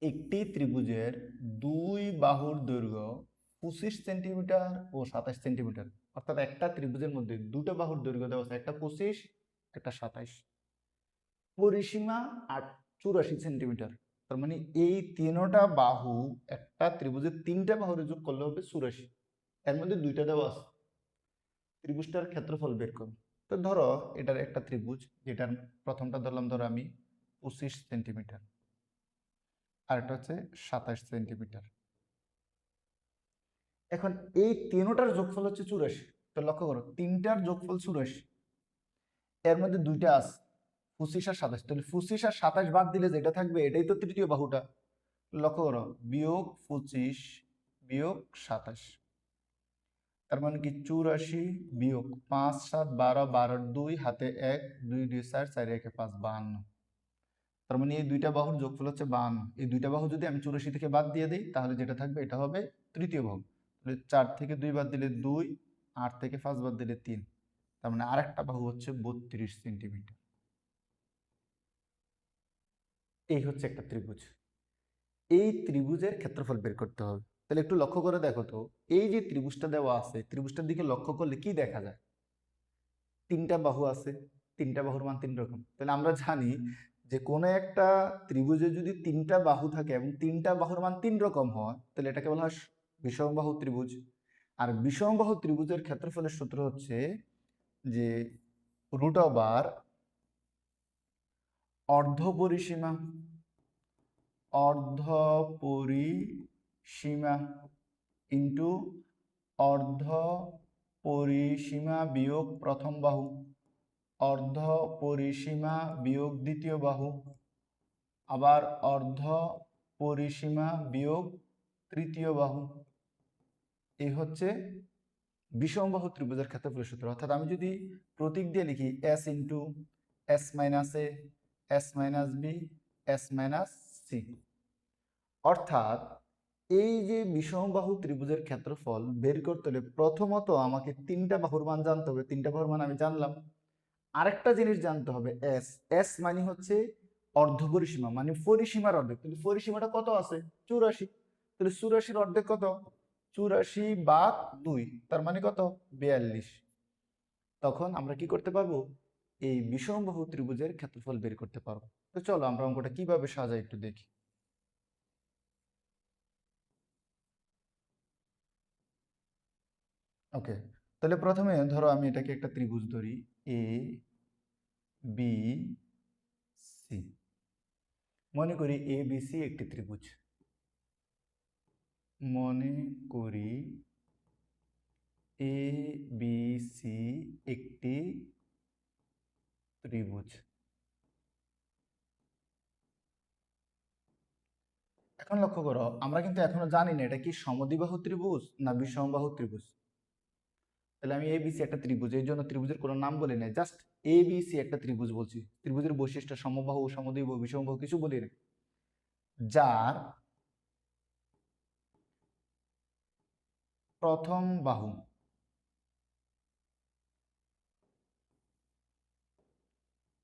একটি ত্রিভুজের দুই বাহুর দৈর্ঘ্য 25 সেন্টিমিটার ও 27 সেন্টিমিটার। অর্থাৎ একটা ত্রিভুজের মধ্যে দুটো বাহুর দৈর্ঘ্য দেওয়া আছে, একটা 25, একটা 27। পরিসীমা 84 সেন্টিমিটার। তার মানে এই তিনটা বাহু, একটা ত্রিভুজের তিনটা বাহুর যোগ করলে হবে 84। এর মধ্যে দুইটা দেওয়া আছে। ত্রিভুজটার ক্ষেত্রফল বের করো। তো ধরো এটার একটা ত্রিভুজ, যেটার প্রথমটা ধরলাম ধরো আমি 25 সেন্টিমিটার, আর এটা হচ্ছে 27 সেন্টিমিটার। এখন এই তিনটার যোগফল হচ্ছে 84। তো লক্ষ্য করো, তিনটার যোগফল 84, এর মধ্যে দুইটা আছে 25 আর 27। তাহলে 25 আর 27 বাদ দিলে যেটা থাকবে এটাই তো তৃতীয় বাহুটা। লক্ষ্য করো, বিয়োগ 25 বিয়োগ 27, তার মানে কি 84 বিয়োগ 5 7 12, 12 2 হাতে 1, 2 2 4, 4 1 5, 52। তার মানে এই দুইটা বাহুর যোগফল হচ্ছে 52। এই দুইটা বাহু যদি আমি 84 থেকে বাদ দিয়ে দিই তাহলে যেটা থাকবে এটা হবে তৃতীয় বাহু। তাহলে 4 থেকে 2 বাদ দিলে 2, 8 থেকে 5 বাদ দিলে 3। তার মানে আরেকটা বাহু হচ্ছে 32 সেন্টিমিটার। এই হচ্ছে একটা ত্রিভুজ। এই ত্রিভুজের ক্ষেত্রফল বের করতে হবে। তাহলে একটু লক্ষ্য করে দেখো তো, এই যে ত্রিভুজটা দেওয়া আছে, ত্রিভুজটার দিকে লক্ষ্য করলে কি দেখা যায়? তিনটা বাহু আছে, তিনটা বাহুর মান তিন রকম। তাহলে আমরা জানি যে কোনো একটা ত্রিভুজে যদি তিনটা বাহু থাকে এবং তিনটা বাহুর মান তিন রকম হয় তাহলে এটাকে বলা হয় বিষমবাহু ত্রিভুজ। আর বিষমবাহু ত্রিভুজের ক্ষেত্রফলের সূত্র হচ্ছে যে রুট ওভার অর্ধ পরিসীমা, অর্ধ পরিসীমা ইন্টু অর্ধ পরিসীমা বিয়োগ প্রথম বাহু, অর্ধ পরিসীমা বিয়োগ দ্বিতীয় বাহু, আবার অর্ধ পরিসীমা বিয়োগ তৃতীয় বাহু। এই হচ্ছে বিষমবাহু ত্রিভুজের ক্ষেত্রফলের সূত্র। অর্থাৎ আমি যদি প্রতীক দিয়ে লিখি s into s minus a, s minus b, s minus c, অর্থাৎ এই যে বিষমবাহু ত্রিভুজের ক্ষেত্রফল বের করতে হলে প্রথমত আমাকে তিনটা বাহুর মান জানতে হবে। তিনটা বাহুর মান আমি জানলাম। আরেকটা জিনিস জানতে হবে, এস। এস মানে হচ্ছে অর্ধ পরিসীমা, মানে পরিসীমার অর্ধেক। কিন্তু পরিসীমাটা কত আছে? 84। তাহলে 84-র অর্ধেক কত? 84/2, তার মানে কত? 42। তখন আমরা কি করতে পারবো? এই বিষমবাহু ত্রিভুজের ক্ষেত্রফল বের করতে পারবো। তো চলো আমরা অঙ্কটা কিভাবে সাজাই একটু দেখি। ওকে, তাহলে প্রথমে ধরো আমি এটাকে একটা ত্রিভুজ ধরি, এ বি সি। মনে করি এ বি সি একটি ত্রিভুজ। মনে করি এ বি সি একটি ত্রিভুজ। এখন লক্ষ্য করো, আমরা কিন্তু এখনো জানি না এটা কি সমদ্বিবাহু ত্রিভুজ না বিষমবাহু ত্রিভুজ। তাহলে আমি এবিসি একটা ত্রিভুজ, এই জন্য ত্রিভুজের কোনো নাম বলি না, জাস্ট এবিসি একটা ত্রিভুজ বলছি। ত্রিভুজের বৈশিষ্ট্য সমবাহু, সমদ্বিবাহু, বিষমবাহু কিছু বলি না। যার প্রথম বাহু,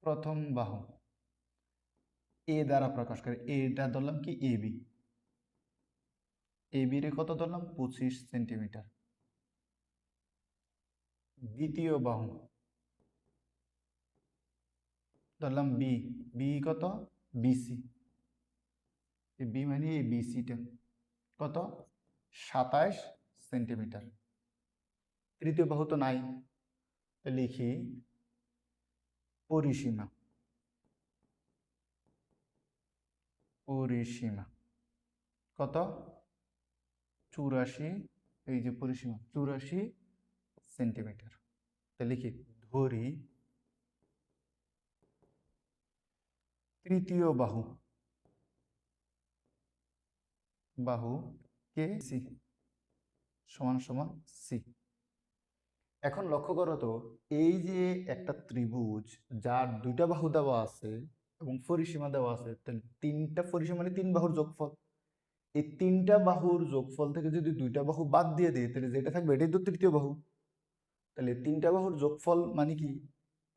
প্রথম বাহু এ দ্বারা প্রকাশ করে। এটা ধরলাম কি এবি। এবি রে কত ধরলাম? 25 সেন্টিমিটার। দ্বিতীয় বাহু ধরলাম বি। বি কত? বিসি। বি মানে এই বিসিটা কত? 27 সেন্টিমিটার। তৃতীয় বাহু তো নাই, লিখি পরিসীমা। পরিসীমা কত? 84। এই যে পরিসীমা 84 সেন্টিমিটার। তা লিখি ধরি তৃতীয় বাহু, বাহু কে সি সমান সমান সি। এখন লক্ষ্য করো তো, এই যে একটা ত্রিভুজ যার দুইটা বাহু দেওয়া আছে এবং পরিসীমা দেওয়া আছে, তাহলে তিনটা পরিসীমা মানে তিন বাহুর যোগফল। এই তিনটা বাহুর যোগফল থেকে যদি দুইটা বাহু বাদ দিয়ে দিই তাহলে যেটা থাকবে এটাই তো তৃতীয় বাহু। তাহলে তিনটা বাহুর যোগফল মানে কি?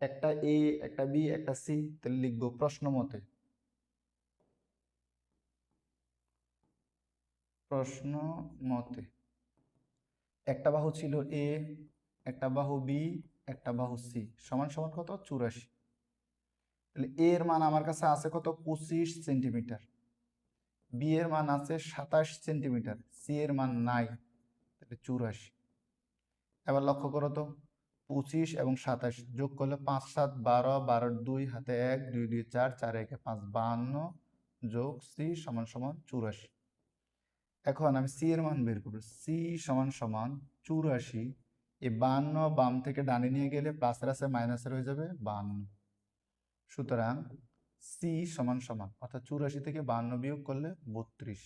একটা এ, একটা বি, একটা সি। তাহলে লিখবো প্রশ্ন মতে প্রশ্ন মতে একটা বাহু ছিল এ, একটা বাহু বি, একটা বাহু সি, সমান সমান কত? 84। তাহলে এ এর মান আমার কাছে আছে কত? 25 সেন্টিমিটার। বি এর মান আছে 27 সেন্টিমিটার, সি এর মান নাই, তাহলে 84। এবার লক্ষ্য করো তো, 25 এবং 27 যোগ করলে 5 7 12, 12 2 হাতে 1, 2 2 4, 4 1 5, 52 যোগ সি সমান সমান 84। এখন আমি সি এর মান বের করব। সি সমান সমান 84। এই 52 বাম থেকে ডানে নিয়ে গেলে প্লাসের আছে মাইনাসের হয়ে যাবে 52। সুতরাং সি সমান সমান, অর্থাৎ 84 থেকে 52 বিয়োগ করলে 32।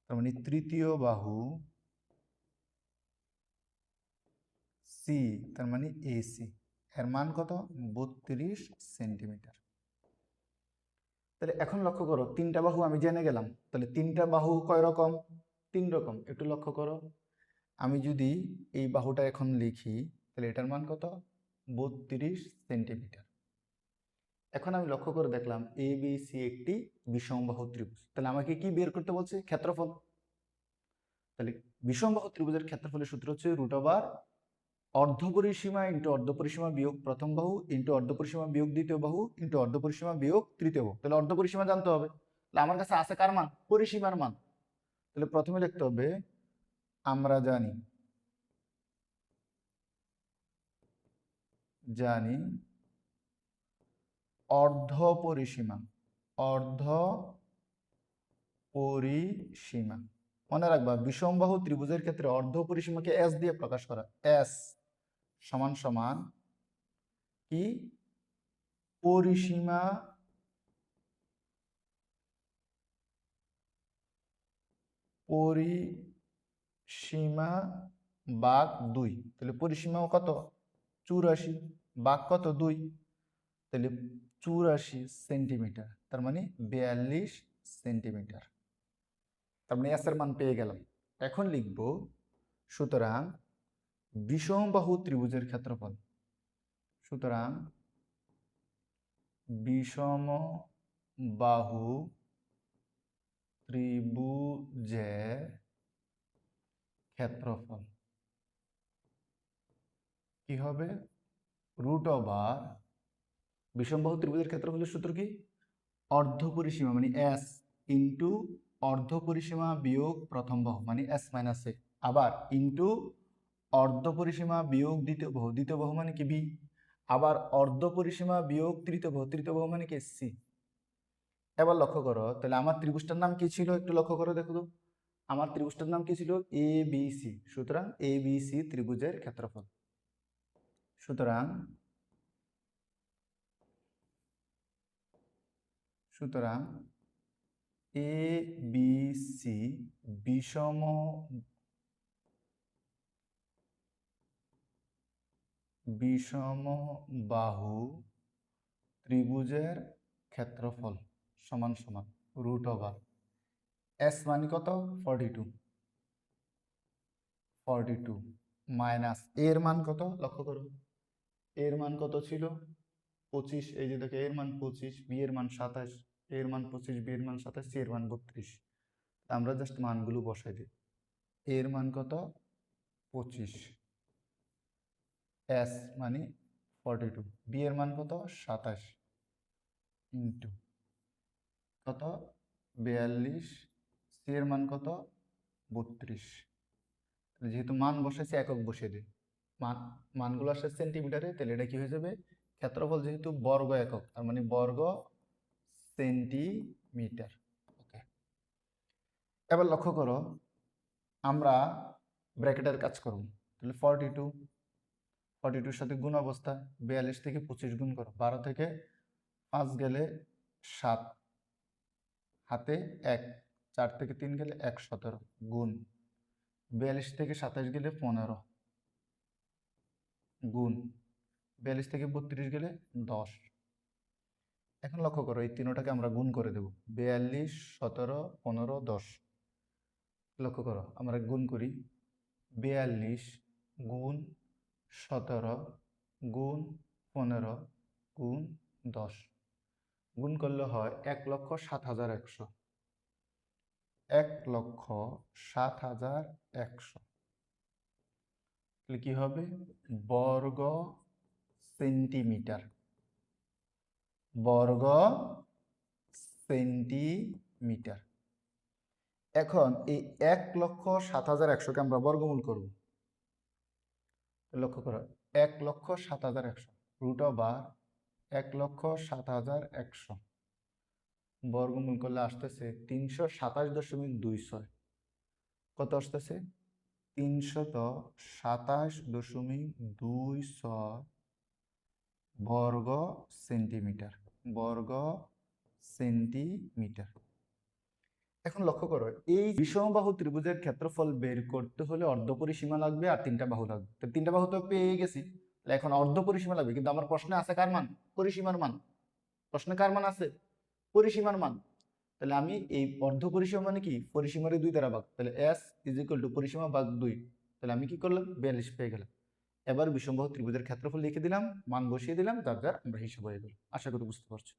তার মানে তৃতীয় বাহু সি, তার মানে এসি, এর মান কত? 32 সেন্টিমিটার। তাহলে এখন লক্ষ্য করো, তিনটা বাহু আমি জেনে গেলাম। তাহলে তিনটা বাহু কয় রকম? 3 রকম। একটু লক্ষ্য করো, আমি যদি এই বাহুটা এখন লিখি, তাহলে এটার মান কত? 32 সেন্টিমিটার। এখন আমি লক্ষ্য করে দেখলাম এ বি সি একটি বিষমবাহু ত্রিভুজ। তাহলে আমাকে কি বের করতে বলছে? ক্ষেত্রফল। তাহলে বিষমবাহু ত্রিভুজের ক্ষেত্রফলের সূত্র হচ্ছে √ অর্ধপরিসীমা ইন্টু অর্ধপরিসীমা বিয়োগ প্রথম বাহু ইন্টু অর্ধপরিসীমা বিয়োগ দ্বিতীয় বাহু ইন্টু অর্ধপরিসীমা বিয়োগ তৃতীয় বাহু। তাহলে অর্ধপরিসীমা জানতে হবে। তাহলে আমার কাছে আছে কার মান? পরিসীমার মান। তাহলে প্রথমে লিখতে হবে আমরা জানি অর্ধপরিসীমা, অর্ধপরিসীমা। মনে রাখবা, বিষমবাহু ত্রিভুজের ক্ষেত্রে অর্ধপরিসীমাকে এস দিয়ে প্রকাশ করা। এস সমান সমান কি? পরিসীমা ভাগ 2। তাহলে পরিসীমাও কত? 84 ভাগ কত? 2। তাহলে 84 সেন্টিমিটার, তার মানে 42 সেন্টিমিটার। তার মানে এস এর মান পেয়ে গেলাম। এখন লিখব সুতরাং বিষমবাহু ত্রিভুজের ক্ষেত্রফল। সুতরাং বিষমবাহু ত্রিভুজের ক্ষেত্রফল কি হবে? √ বিষমবাহু ত্রিভুজের ক্ষেত্রফলের সূত্র কি? অর্ধপরিসীমা মানে এস ইন্টু অর্ধপরিসীমা বিয়োগ প্রথম বাহু মানে এস মাইনাস এ, আবার ইন্টু অর্ধপরিসীমা বিয়োগ দ্বিতীয় বাহু, দ্বিতীয় বাহু মানে কি? বি, আবার অর্ধপরিসীমা বিয়োগ তৃতীয় বাহু মানে কি? সি। এবার লক্ষ্য করো, তাহলে আমার ত্রিভুজটার নাম কি ছিল? একটু লক্ষ্য করো, দেখো তো, আমার ত্রিভুজটার নাম কি ছিল? A B C. সুতরাং এ বি সি ত্রিভুজের ক্ষেত্রফল। সুতরাং এ বি সি বিষমবাহু ত্রিভুজের ক্ষেত্রফল সমান সমান √ এস মানে কত? 42 মাইনাস এর মান কত? লক্ষ্য করো, এর মান কত ছিল? 25। এই যে দেখো, এর মান 25, বি এর মান 27, এর মান 25, বি এর মান 27, সি এর মান 32। আমরা জাস্ট মানগুলো বসাই দিই। এর মান কত? 25, এস মানে 42, বি এর মান কত? 27 ইন্টু কত? 42, সি এর মান কত? 32। যেহেতু মান বসাইছে, একক বসিয়ে দিই। মানগুলো আসছে সেন্টিমিটারে, তাহলে এটা কি হয়ে যাবে? ক্ষেত্রফল যেহেতু বর্গ একক, তার মানে বর্গ সেন্টিমিটার। ওকে, এবার লক্ষ্য করো, আমরা ব্র্যাকেটের কাজ করব। তাহলে 42 সাথে গুণ অবস্থা, 42 থেকে 25 গুণ করো, 12 থেকে 5 গেলে 7, হাতে 1, 4 থেকে 3 গেলে 1, 17 গুণ 42 থেকে 27 গেলে 15 গুণ 42 থেকে 32 গেলে 10। এখন লক্ষ্য করো, এই তিনটাকে আমরা গুণ করে দেব। 42, 17, 15, 10। লক্ষ্য করো, আমরা গুণ করি। 42 গুণ 17 গুণ 15 গুণ 10 গুণ করলে হয় 1,07,100। 1,07,100 তাহলে কি হবে বর্গ সেন্টিমিটার। বর্গ সেন্টিমিটার। এখন এই 1,07,100 কে আমরা বর্গমূল করব। লক্ষ্য করো 1,07,100 রুট ওভার 1,07,100 বর্গমূল করলে আসতেছে 327.26। কত আসতেছে 327.26 বর্গ সেন্টিমিটার। বর্গ সেন্টিমিটার। এখন লক্ষ্য করো এই বিষমবাহু ত্রিভুজের ক্ষেত্রফল বের করতে হলে অর্ধপরিসীমা লাগবে আর 3টা বাহু লাগবে। তো 3টা বাহু তো পেয়ে গেছি, এখন অর্ধপরিসীমা লাগবে। কিন্তু আমার প্রশ্নে আছে কার মান? পরিসীমার মান। প্রশ্নে কার মান আছে? পরিসীমার মান। তাহলে আমি এই অর্ধপরিসীমা মানে কি? পরিসীমার 2 দ্বারা ভাগ। তাহলে s পরিসীমা ভাগ 2। তাহলে আমি কি করলাম 42 পেয়ে গেলাম। এবার বিষমবাহু ত্রিভুজের ক্ষেত্রফল লিখে দিলাম, মান বসিয়ে দিলাম, যার যার আমরা হিসাব হয়ে গেল। আশা করি বুঝতে পারছো।